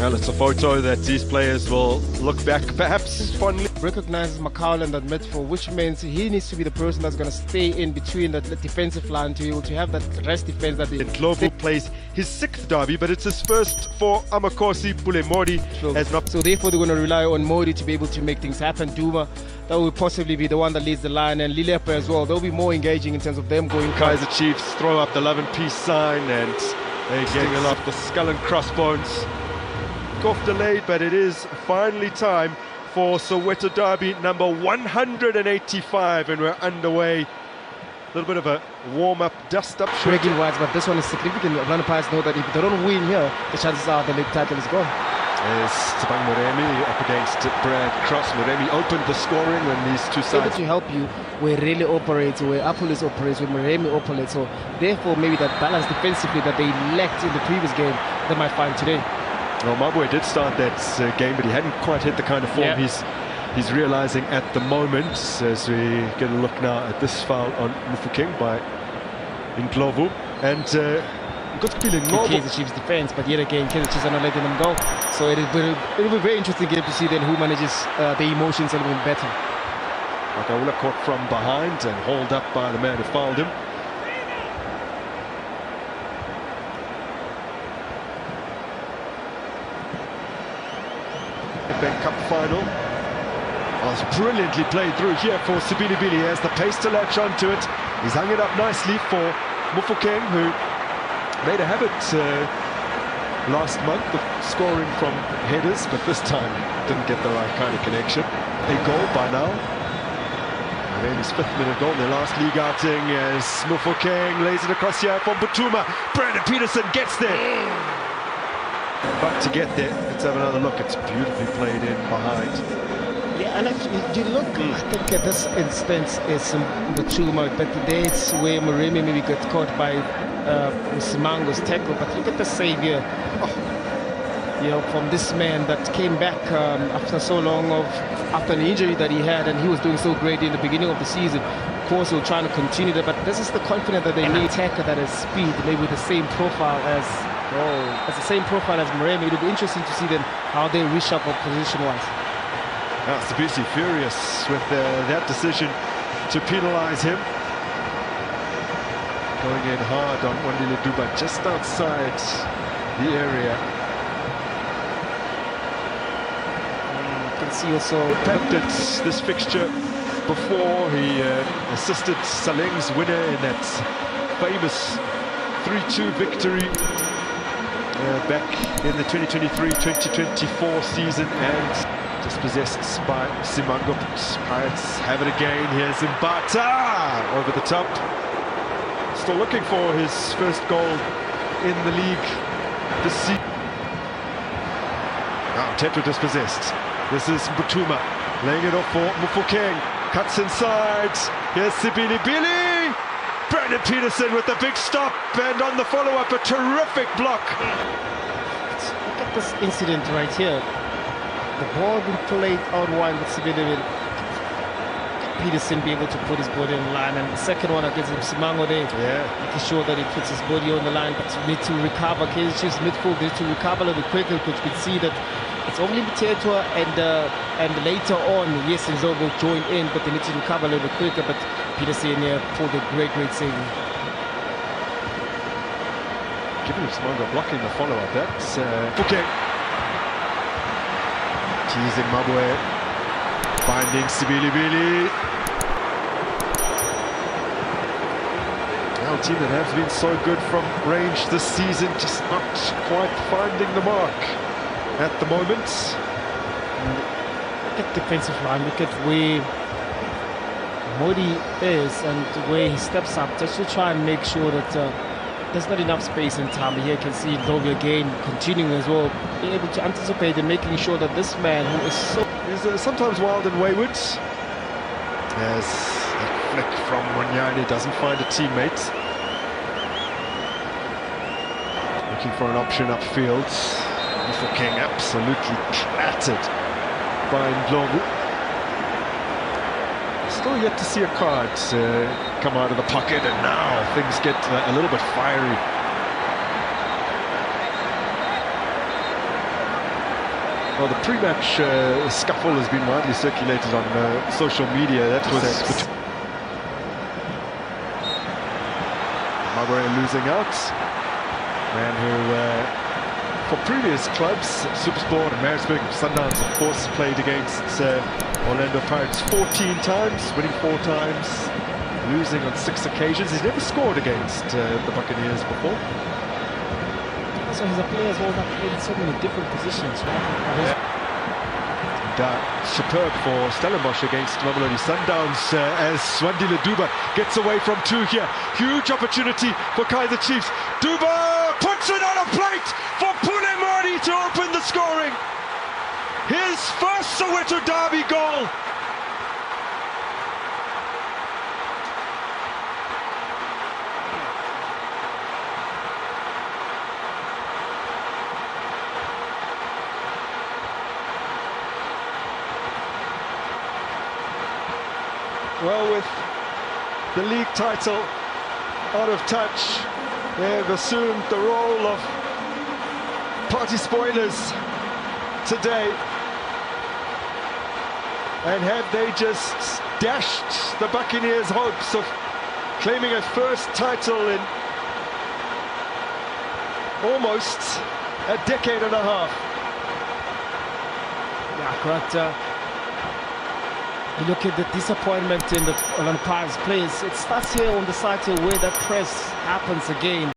Well, it's a photo that these players will look back perhaps fondly. Recognizes McCowan that midfield, which means he needs to be the person that's going to stay in between the defensive line to be able to have that rest defense that Ndlovu plays his 6th derby, but it's his first for Amakosi Pulemodi. So therefore they're going to rely on Modi to be able to make things happen. Duma, that will possibly be the one that leads the line, and Lilepa as well. They'll be more engaging in terms of them going. Kaizer Chiefs throw up the love and peace sign, and they're getting off the skull and crossbones. Off delayed, but it is finally time for Soweto Derby number 185, and we're underway. A little bit of a warm-up, dust-up. Wise, but this one is significant. Atlanta Pirates know that if they don't win here, the chances are the league title is gone. As Tabang Moremi up against Brad Cross. Moremi opened the scoring when these two sides... Able to help you where Rayleigh operates, where Apolis operates, where Moremi operates. So therefore maybe that balance defensively that they lacked in the previous game, they might find today. Well, Mabwe did start that game, but he hadn't quite hit the kind of form he's realising at the moment. As we get a look now at this foul on Mufokeng by Ndlovu. And good feeling KAIZER Chiefs defence, but yet again KAIZER Chiefs are not letting them go. So it'll be a very interesting game to see then who manages the emotions a little bit better. Makaula caught from behind and hauled up by the man who fouled him. Bank Cup final was brilliantly played through here for Sibilibili. Has the pace to latch onto it. He's hung it up nicely for Mufokeng, who made a habit last month of scoring from headers, but this time didn't get the right kind of connection. A goal by now. And then his 5th minute goal in their last league outing as Mufokeng lays it across here from Butuma. Brandon Peterson gets there. But to get there, let's have another look. It's beautifully played in behind. Yeah, and if you look, I think at this instance is Butuma, but that's where Moremi maybe got caught by Simango's tackle. But look at the save here. You know, from this man that came back after so long after an injury that he had, and he was doing so great in the beginning of the season. Of course, he'll try to continue that, but this is the confidence that they need. Attacker that has speed, maybe with the same profile as Moremi. It'll be interesting to see then how they reshuffle position-wise. Now, Sibisi furious with that decision to penalise him. Going in hard on Wandile Duba just outside the area. You can see also impacted this fixture before. He assisted Saleng's winner in that famous 3-2 victory back in the 2023-2024 season, and dispossessed by Simango. Pirates have it again. Here's Mbata over the top. Still looking for his first goal in the league this season. Now Tetra dispossessed. This is Butuma laying it off for Mufokeng. Cuts inside. Here's Sibilibili. Brandon Peterson with the big stop, and on the follow-up a terrific block. Look at this incident right here. The ball being played out wide with Sibilibili. Peterson be able to put his body on the line, and the second one against Simango there, making sure that he puts his body on the line, but you need to recover. KAIZER Chiefs midfield needs to recover a little bit quicker, because you can see that it's only Tetua and later on, yes, Ndlovu will join in, but they need to recover a little bit quicker. But Peterson here pulled a great save. Giving Simango blocking the follow-up. That's okay. Teasing Mabwe, finding Sibilibili. Now, a team that has been so good from range this season, just not quite finding the mark at the moment. Look at defensive line, look at where Modi is and where he steps up, just to try and make sure that there's not enough space and time. Here you can see Ndlovu again continuing as well, being able to anticipate and making sure that this man who is so... He's sometimes wild and wayward. As that flick from Wanyane doesn't find a teammate. Looking for an option upfield. Mufokeng absolutely clattered by Ndlovu. Still yet to see a card come out of the pocket, and now things get a little bit fiery. Well, the pre-match scuffle has been widely circulated on social media. That was between Maguire losing out. Man who, for previous clubs, Supersport and Maritzburg Sundowns, of course, played against Orlando Pirates 14 times, winning 4 times, losing on 6 occasions. He's never scored against the Buccaneers before. So he's a player as well that played in so many different positions, right? And, superb for Stellenbosch against Mamelodi Sundowns as Swandile Duba gets away from 2 here. Huge opportunity for KAIZER Chiefs. Duba puts it on a plate for Pule Mardi to open the scoring. His first Soweto derby goal. Well, with the league title out of touch, they've assumed the role of party spoilers today. And had they just dashed the Buccaneers' hopes of claiming a first title in almost a decade and a half. Yeah, correct. You look at the disappointment in the Orlando Pirates players. It starts here on the side here where that press happens again.